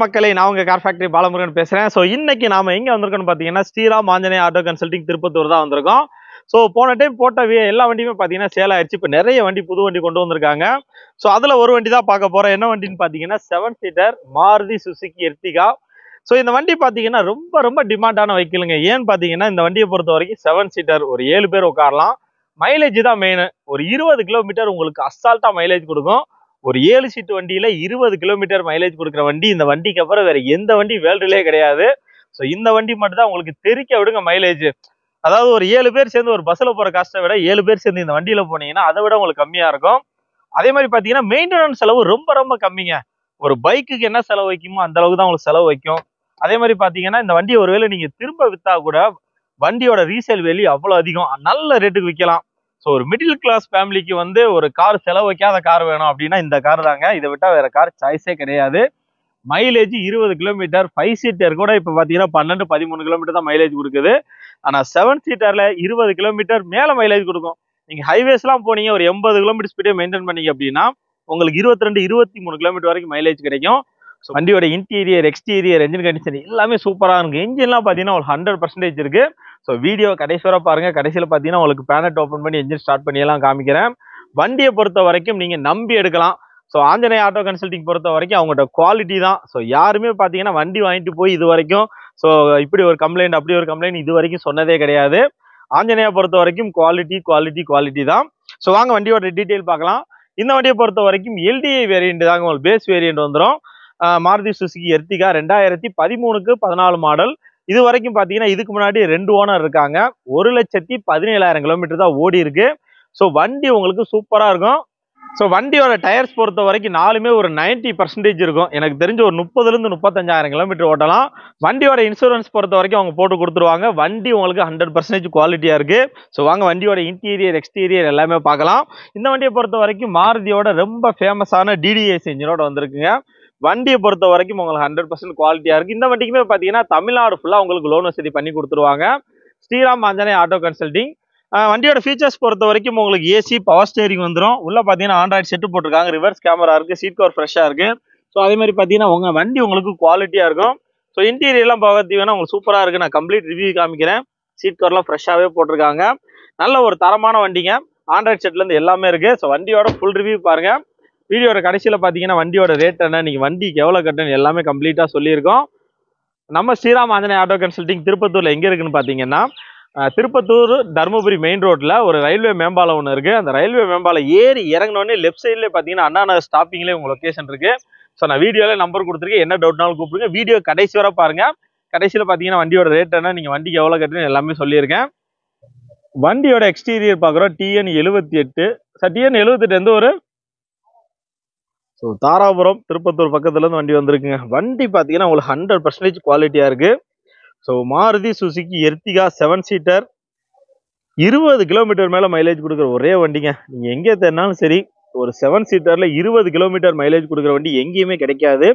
மக்களே, நான் உங்க கார் ஃபேக்டரி பாலமுருகன் பேசுறேன். ஸோ இன்னைக்கு நாம எங்க வந்திருக்கோம்னு பார்த்தீங்கன்னா, ஸ்ரீராம் ஆஞ்சநேய ஆட்டோ கன்சல்டிங் திருப்பத்தூர் தான் வந்திருக்கோம். ஸோ போன டைம் போட்ட எல்லா வண்டியுமே பார்த்தீங்கன்னா சேல் ஆயிடுச்சு. இப்போ நிறைய வண்டி புது வண்டி கொண்டு வந்திருக்காங்க. ஸோ அதுல ஒரு வண்டி தான் பார்க்க போறோம். என்ன வண்டின்னு பார்த்தீங்கன்னா 7 seater Maruti Suzuki Ertiga. So இந்த வண்டி பார்த்தீங்கன்னா ரொம்ப ரொம்ப டிமாண்டான வெஹிக்கிளுங்க. ஏன்னு பார்த்தீங்கன்னா இந்த வண்டியை பொறுத்த வரைக்கும் 7 சீட்டர் ஒரு 7 பேர் உட்காரலாம். மைலேஜ் தான் மெயின். ஒரு 20 கிலோமீட்டர் உங்களுக்கு அசால்ட்டா மைலேஜ் கொடுக்கும். ஒரு 7 சீட்டு வண்டியில 20 கிலோமீட்டர் மைலேஜ் கொடுக்குற வண்டி இந்த வண்டிக்கு அப்புறம் வேற எந்த வண்டி வேர்ல்டுலயே கிடையாது. ஸோ இந்த வண்டி மட்டும் தான் உங்களுக்கு தெரிக்க விடுங்க மைலேஜ். அதாவது ஒரு 7 பேர் சேர்ந்து ஒரு பஸ்ல போற காஸ்ட்டை விட 7 பேர் சேர்ந்து இந்த வண்டியில போனீங்கன்னா அதை விட உங்களுக்கு கம்மியா இருக்கும். அதே மாதிரி பாத்தீங்கன்னா மெயின்டெனன்ஸ் செலவு ரொம்ப ரொம்ப கம்மிங்க. ஒரு பைக்குக்கு என்ன செலவு வைக்குமோ அந்த அளவுக்கு தான் உங்களுக்கு செலவு வைக்கும். அதே மாதிரி பாத்தீங்கன்னா இந்த வண்டியை ஒருவேளை நீங்க திரும்ப வித்தா கூட வண்டியோட ரீசேல் வேல்யூ அவ்வளவு அதிகம், நல்ல ரேட்டுக்கு விற்கலாம். ஸோ ஒரு மிடில் கிளாஸ் ஃபேமிலிக்கு ஒரு கார் செலவு வைக்காத கார் வேணும் அப்படின்னா இந்த கார் தாங்க. இதை விட்டா வேற கார் சாய்ஸே கிடையாது. மைலேஜ் 20 கிலோமீட்டர், 5 சீட்டர் கூட இப்ப பாத்தீங்கன்னா 12-13 கிலோமீட்டர் தான் மைலேஜ் கொடுக்குது. ஆனா 7 சீட்டர்ல 20 கிலோமீட்டர் மேல மைலேஜ் கொடுக்கும். நீங்க ஹைவேஸ் எல்லாம் போனீங்க ஒரு 80 கிலோமீட்டர் ஸ்பீடே மெயின்டைன் பண்ணீங்க அப்படின்னா உங்களுக்கு 22-23 கிலோமீட்டர் வரைக்கும் மைலேஜ் கிடைக்கும். வண்டியோட இன்டீரியர், எக்ஸ்டீரியர், என்ஜின் கண்டிஷன் எல்லாமே சூப்பரா இருக்கு. இன்ஜின்லாம் பாத்தீங்கன்னா ஒரு 100% இருக்கு. ஸோ வீடியோ கடைசி வரை பாருங்க. கடைசியில் பாத்தீங்கன்னா உங்களுக்கு பேனட் ஓப்பன் பண்ணி என்ஜின் ஸ்டார்ட் பண்ணி எல்லாம் காமிக்கிறேன். வண்டியை பொறுத்த வரைக்கும் நீங்க நம்பி எடுக்கலாம். ஸோ ஆஞ்சநேய ஆட்டோ கன்சல்டிங் பொறுத்த வரைக்கும் அவங்களோட குவாலிட்டி தான். ஸோ யாருமே பாத்தீங்கன்னா வண்டி வாங்கிட்டு போய் இது வரைக்கும் ஸோ இப்படி ஒரு கம்ப்ளைண்ட் அப்படி ஒரு கம்ப்ளைண்ட் இது வரைக்கும் சொன்னதே கிடையாது. ஆஞ்சநேயா பொறுத்த வரைக்கும் குவாலிட்டி குவாலிட்டி குவாலிட்டி தான். ஸோ வாங்க வண்டியோட டீட்டெயில் பார்க்கலாம். இந்த வண்டியை பொறுத்த வரைக்கும் எல்டிஐ வேரியன்ட் தாங்க, உங்களுக்கு பேஸ் வேரியன்ட் வந்துடும். மாருதி சுசுகி எர்டிகா 2013க்கு 14 மாடல். இது வரைக்கும் பாத்தீங்கன்னா இதுக்கு முன்னாடி 2 ஓனர் இருக்காங்க. 1,17,000 கிலோமீட்டர் தான் ஓடி இருக்கு. ஸோ வண்டி உங்களுக்கு சூப்பரா இருக்கும். ஸோ வண்டியோட டயர்ஸ் பொறுத்த வரைக்கும் நாலுமே ஒரு 90% இருக்கும். எனக்கு தெரிஞ்ச ஒரு 30,000-35,000 கிலோமீட்டர் ஓட்டலாம். வண்டியோட இன்சூரன்ஸ் பொறுத்த வரைக்கும் அவங்க போட்டு கொடுத்துருவாங்க. வண்டி உங்களுக்கு 100% குவாலிட்டியா இருக்கு. ஸோ வாங்க வண்டியோட இன்டீரியர், எக்ஸ்டீரியர் எல்லாமே பார்க்கலாம். இந்த வண்டியை பொறுத்த வரைக்கும் மாருதியோட ரொம்ப ஃபேமஸான டிடிஎஸ் இன்ஜினோட வந்திருக்குங்க. வண்டியை பொறுத்த வரைக்கும் உங்களுக்கு 100% குவாலிட்டியா இருக்கு. இந்த வண்டிக்குமே பாத்தீங்கன்னா தமிழ்நாடு ஃபுல்லா உங்களுக்கு லோன் வசதி பண்ணி கொடுத்துருவாங்க. Sriram Anjaneya auto consulting. வண்டியோட ஃபீச்சர்ஸ் பொறுத்த வரைக்கும் உங்களுக்கு ஏசி, பவர் ஸ்டேரிங் வந்துடும். உள்ள பாத்தீங்கன்னா ஆண்ட்ராய்டு செட்டு போட்டிருக்காங்க. ரிவர்ஸ் கேமரா இருக்கு. சீட் கவர் ஃப்ரெஷ்ஷா இருக்கு. ஸோ அதே மாதிரி பாத்தீங்கன்னா உங்க வண்டி உங்களுக்கு குவாலிட்டியா இருக்கும். ஸோ இன்டீரியர் எல்லாம் பார்த்தீங்கன்னா உங்களுக்கு சூப்பரா இருக்கு. நான் கம்ப்ளீட் ரிவ்யூ காமிக்கிறேன். சீட் கவர்லாம் ஃப்ரெஷ்ஷாவே போட்டிருக்காங்க. நல்ல ஒரு தரமான வண்டிங்க. ஆண்ட்ராய்டு செட்ல இருந்து எல்லாமே இருக்கு. ஸோ வண்டியோட ஃபுல் ரிவ்யூ பாருங்க. வீடியோட கடைசியில பாத்தீங்கன்னா வண்டியோட ரேட் என்ன, நீங்க வண்டிக்கு எவ்வளவு கட்டணும் எல்லாமே கம்ப்ளீட்டா சொல்லியிருக்கோம். நம்ம ஸ்ரீராம் ஆஞ்சநேய ஆட்டோ கன்சல்டிங் திருப்பத்தூர்ல எங்க இருக்குன்னு பாத்தீங்கன்னா திருப்பத்தூர் தருமபுரி மெயின் ரோட்ல ஒரு ரயில்வே மேம்பாலம் ஒன்று இருக்கு. அந்த ரயில்வே மேம்பாலம் ஏறி இறங்கினோடனே லெஃப்ட் சைட்ல பாத்தீங்கன்னா அண்ணா நகர் ஸ்டாப்பிங்லேயே உங்க லொகேஷன் இருக்கு. ஸோ நான் வீடியோல நம்பர் கொடுத்துருக்கேன். என்ன டவுட்னாலும் கூப்பிடுங்க. வீடியோ கடைசி வரை பாருங்க. கடைசியில பாத்தீங்கன்னா வண்டியோட ரேட் என்ன, நீங்க வண்டிக்கு எவ்வளவு கட்டணும் எல்லாமே சொல்லியிருக்கேன். வண்டியோட எக்ஸ்டீரியர் பாக்குறோம். TN78. TN78 வந்து ஒரு தாராபுரம் திருப்பத்தூர் பக்கத்துல இருந்து வண்டி வந்திருக்குங்க. வண்டி பாத்தீங்கன்னா உங்களுக்கு 100% குவாலிட்டியா இருக்கு. So Maruti Suzuki Ertiga 7 seater 20 kilometre மேல மைலேஜ் கொடுக்குற ஒரே வண்டிங்க. நீங்க எங்கே தேடினாலும் சரி ஒரு 7 சீட்டர்ல 20 கிலோமீட்டர் மைலேஜ் கொடுக்குற வண்டி எங்கேயுமே கிடைக்காது.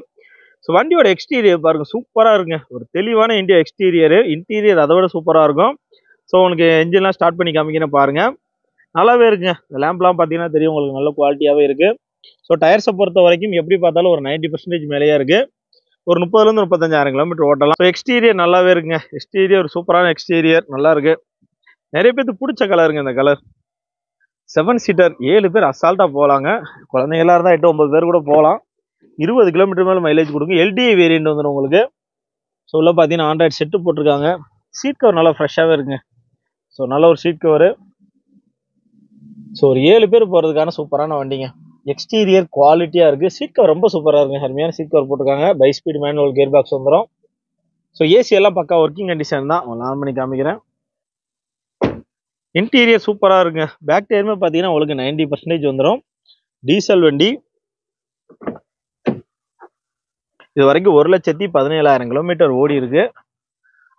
ஸோ வண்டியோட எக்ஸ்டீரியர் பாருங்க, சூப்பரா இருக்குங்க. ஒரு தெளிவான இந்தியா எக்ஸ்டீரியர். இன்டீரியர் அதை விட சூப்பரா இருக்கும். ஸோ உங்களுக்கு என்ஜின்லாம் ஸ்டார்ட் பண்ணி காமிக்கிறேன் பாருங்க. நல்லாவே இருக்குங்க. இந்த லேம்ப்லாம் பாத்தீங்கன்னா தெரியும் உங்களுக்கு, நல்ல குவாலிட்டியாவே இருக்கு. ஸோ டயர்ஸை பொறுத்த வரைக்கும் எப்படி பார்த்தாலும் ஒரு 90% மேலேயே இருக்கு. ஒரு 30,000-35,000 கிலோமீட்டர் ஓட்டலாம். ஸோ எக்ஸ்டீரியர் நல்லாவே இருக்குங்க. எக்ஸ்டீரியர் சூப்பரான எக்ஸ்டீரியர், நல்லா இருக்கு. நிறைய பேருக்கு பிடிச்ச கலருங்க இந்த கலர். 7 சீட்டர் 7 பேர் அசால்ட்டா போகலாங்க. குழந்தைங்களா இருந்தால் 8-9 பேர் கூட போகலாம். 20 கிலோமீட்டர் மேலே மைலேஜ் கொடுக்கும். எல்டிஐ வேரியன்ட் வந்துடும் உங்களுக்கு. ஸோ உள்ள பார்த்தீங்கன்னா ஆண்ட்ராய்டு செட்டு போட்டிருக்காங்க. சீட் கவர் நல்லா ஃப்ரெஷ்ஷாகவே இருக்குங்க. ஸோ நல்ல ஒரு சீட் கவர். ஸோ ஒரு 7 பேர் போகிறதுக்கான சூப்பரான வண்டிங்க. எக்ஸ்டீரியர் குவாலிட்டியா இருக்கு. சீட் கவர் ரொம்ப சூப்பரா இருக்கு. அருமையான சீட் கவர் போட்டிருக்காங்க. Five speed manual gear box வந்துடும். ஸோ ஏசி எல்லாம் பக்கா ஒர்க்கிங் கண்டிஷன் தான். ஆன் பண்ணி காமிக்கிறேன். இன்டீரியர் சூப்பரா இருக்குங்க. பேக் டயருமே பாத்தீங்கன்னா உங்களுக்கு 90% வந்துடும். டீசல் வண்டி. இது வரைக்கும் 1,17,000 கிலோமீட்டர் ஓடி இருக்கு.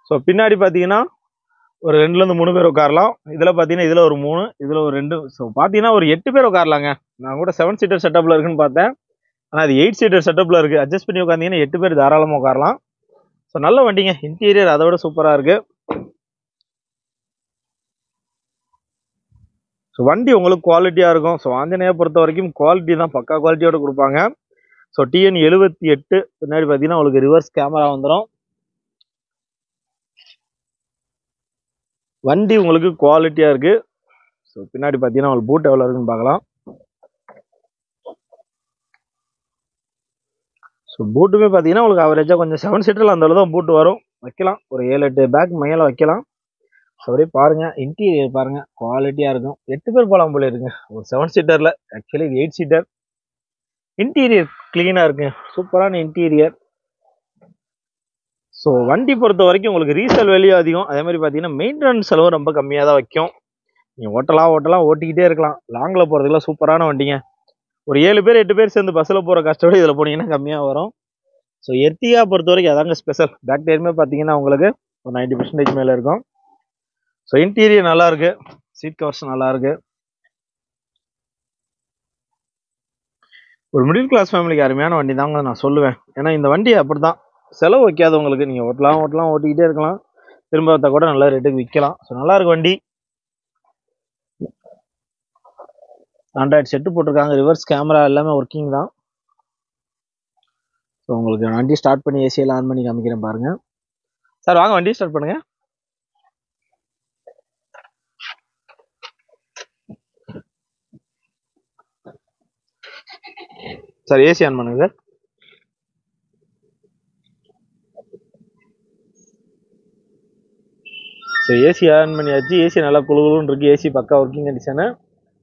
ஸோ பின்னாடி பாத்தீங்கன்னா ஒரு 2-3 பேர் உட்காரலாம். இதுல பாத்தீங்கன்னா இதுல ஒரு 3, இதுல ஒரு 2. ஸோ பாத்தீங்கன்னா ஒரு 8 பேர் உட்காரலாங்க. நான் கூட 7 சீட்டர் செட்டப்ல இருக்குன்னு பார்த்தேன். ஆனா அது 8 சீட்டர் செட்டப்ல இருக்கு. அட்ஜஸ்ட் பண்ணி உட்காந்தீங்கன்னா 8 பேர் தாராளமா உட்காரலாம். ஸோ நல்ல வண்டிங்க. இன்டீரியர் அதை விட சூப்பரா இருக்கு. ஸோ வண்டி உங்களுக்கு குவாலிட்டியா இருக்கும். ஸோ ஆஞ்சநேயா பொறுத்த வரைக்கும் குவாலிட்டி தான், பக்கா குவாலிட்டியோட கொடுப்பாங்க. ஸோ டிஎன் 78 பின்னாடி பார்த்தீங்கன்னா உங்களுக்கு ரிவர்ஸ் கேமரா வந்துடும். வண்டி உங்களுக்கு குவாலிட்டியாக இருக்கு. ஸோ பின்னாடி பார்த்தீங்கன்னா உங்களுக்கு பூட் எவ்வளோ இருக்குன்னு பார்க்கலாம். ஸோ பூட்டுமே பார்த்தீங்கன்னா உங்களுக்கு அவரேஜாக கொஞ்சம் 7 சீட்டரில் அந்த அளவு தான் பூட்டு வரும். வைக்கலாம் ஒரு 7-8 பேக் மேலே வைக்கலாம். ஸோ அப்படியே பாருங்க, இன்டீரியர் பாருங்க, குவாலிட்டியாக இருக்கும். 8 பேர் போகலாம் போல இருக்குங்க ஒரு 7 சீட்டரில். ஆக்சுவலி இது 8 சீட்டர். இன்டீரியர் கிளீனாக இருக்குங்க, சூப்பரான இன்டீரியர். ஸோ வண்டி பொறுத்த வரைக்கும் உங்களுக்கு ரீசேல் வேல்யூ அதிகம். அதே மாதிரி பார்த்தீங்கன்னா மெயின்டெனன்ஸ் செலவும் ரொம்ப கம்மியாக தான் வைக்கும். நீங்கள் ஓட்டலாம் ஓட்டிக்கிட்டே இருக்கலாம். லாங்கில் போகிறதுக்குலாம் சூப்பரான வண்டிங்க. ஒரு 7 பேர் 8 பேர் சேர்ந்து பஸ்ஸில் போகிற கஷ்டப்பட இதில் போனீங்கன்னா கம்மியாக வரும். ஸோ எர்டிகா பொறுத்த வரைக்கும் அதாங்க ஸ்பெஷல். பேக் டயருமே பார்த்தீங்கன்னா உங்களுக்கு ஒரு 90% மேலே இருக்கும். ஸோ இன்டீரியர் நல்லா இருக்கு, சீட் கவர்ஸ் நல்லா இருக்கு. ஒரு மிடில் கிளாஸ் ஃபேமிலிக்கு அருமையான வண்டி தாங்க நான் சொல்லுவேன். ஏன்னா இந்த வண்டி அப்படி தான், செலவு வைக்காதவங்களுக்கு நீங்கள் ஓட்டலாம் ஓட்டிக்கிட்டே இருக்கலாம். திரும்ப பார்த்தா கூட நல்ல ரேட்டுக்கு விற்கலாம். ஸோ நல்லா இருக்கு வண்டி. ஆண்ட்ராய்டு செட்டு போட்டிருக்காங்க, ரிவர்ஸ் கேமரா எல்லாமே ஒர்க்கிங் தான். ஸோ உங்களுக்கு வண்டி ஸ்டார்ட் பண்ணி ஏசியில் ஆன் பண்ணி காமிக்கிறேன் பாருங்க. சார் வாங்க வண்டி ஸ்டார்ட் பண்ணுங்க. சார் ஏசி ஆன் பண்ணுங்க சார். ஸோ ஏசி ஆன் பண்ணியாச்சு. ஏசி நல்லா குழுகுலுன்னு இருக்கு. ஏசி பக்கா ஒர்க்கிங் கண்டிஷனு.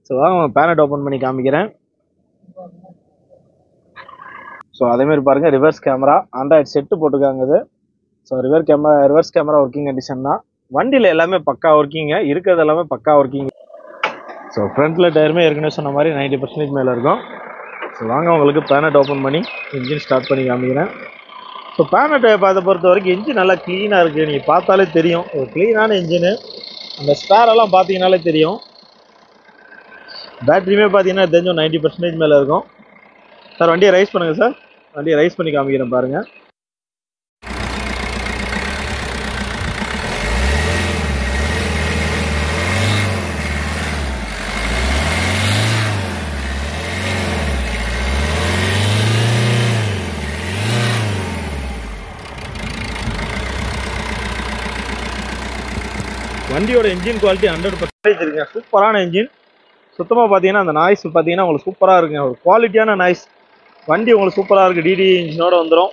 ஸோ வாங்க பேனட் ஓப்பன் பண்ணி காமிக்கிறேன். ஸோ அதேமாதிரி பாருங்க, ரிவர்ஸ் கேமரா ஆண்ட்ராய்டு செட்டு போட்டிருக்காங்க இது. So reverse camera working condition தான். வண்டியில் எல்லாமே பக்கா ஒர்க்கிங்க, இருக்கிறது எல்லாமே பக்கா ஒர்க்கிங். ஸோ ஃப்ரண்ட்ல டயருமே ஏற்கனவே சொன்ன மாதிரி 90% மேலே இருக்கும். ஸோ வாங்க உங்களுக்கு பேனட் ஓப்பன் பண்ணி இன்ஜின் ஸ்டார்ட் பண்ணி காமிக்கிறேன். ஸோ பேனட்டை பொறுத்த வரைக்கும் இன்ஜின் நல்லா க்ளீனாக இருக்குது. நீங்கள் பார்த்தாலே தெரியும் ஒரு க்ளீனான இன்ஜினு. அந்த ஸ்பேரெல்லாம் பார்த்தீங்கன்னாலே தெரியும். பேட்டரியுமே பார்த்தீங்கன்னா தெரிஞ்சும் 90% மேலே இருக்கும். சார் வண்டியை ரைஸ் பண்ணுங்கள் சார். வண்டியை ரைஸ் பண்ணி காமிக்கிறேன் பாருங்கள். வண்டியோட இன்ஜின் குவாலிட்டி 100% இருக்குங்க. சூப்பரான இன்ஜின். சுத்தமாக பார்த்தீங்கன்னா அந்த நாய்ஸ் பார்த்தீங்கன்னா உங்களுக்கு சூப்பராக இருக்குங்க. ஒரு குவாலிட்டியான நாய்ஸ். வண்டி உங்களுக்கு சூப்பராக இருக்குது. டிடி இன்ஜினோட வந்துடும்.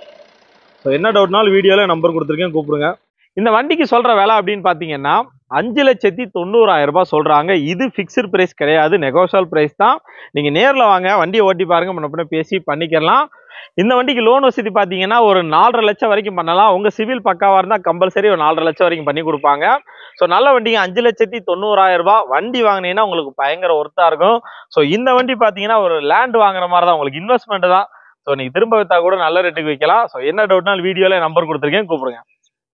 ஸோ என்ன டவுட்னாலும் வீடியோவில் நம்பர் கொடுத்துருக்கேன், கூப்பிடுங்க. இந்த வண்டிக்கு சொல்கிற விலை அப்படின்னு பார்த்தீங்கன்னா 5,90,000 ரூபாய் சொல்கிறாங்க. இது ஃபிக்ஸ்டு ப்ரைஸ் கிடையாது, நெகோஷியல் ப்ரைஸ் தான். நீங்கள் நேரில் வாங்க, வண்டியை ஓட்டி பாருங்கள், முன்ன பேசி பண்ணிக்கலாம். இந்த வண்டிக்கு லோன் வசதி பார்த்தீங்கன்னா ஒரு 4.5 லட்சம் வரைக்கும் பண்ணலாம். உங்கள் சிவில் பக்காவாக இருந்தால் கம்பல்சரி ஒரு 4.5 லட்சம் வரைக்கும் பண்ணி கொடுப்பாங்க. ஸோ நல்ல வண்டிங்க. 5,90,000 ரூபாய் வண்டி வாங்கினீங்கன்னா உங்களுக்கு பயங்கர ஒர்த்தாக இருக்கும். ஸோ இந்த வண்டி பார்த்தீங்கன்னா ஒரு லேண்ட் வாங்குற மாதிரி தான், உங்களுக்கு இன்வெஸ்ட்மெண்ட் தான். ஸோ நீங்கள் திரும்ப விற்றா கூட நல்ல ரேட்டுக்கு விற்கலாம். ஸோ என்ன டவுட்னாலும் வீடியோவில் நம்பர் கொடுத்துருக்கேன், கூப்பிடுங்க.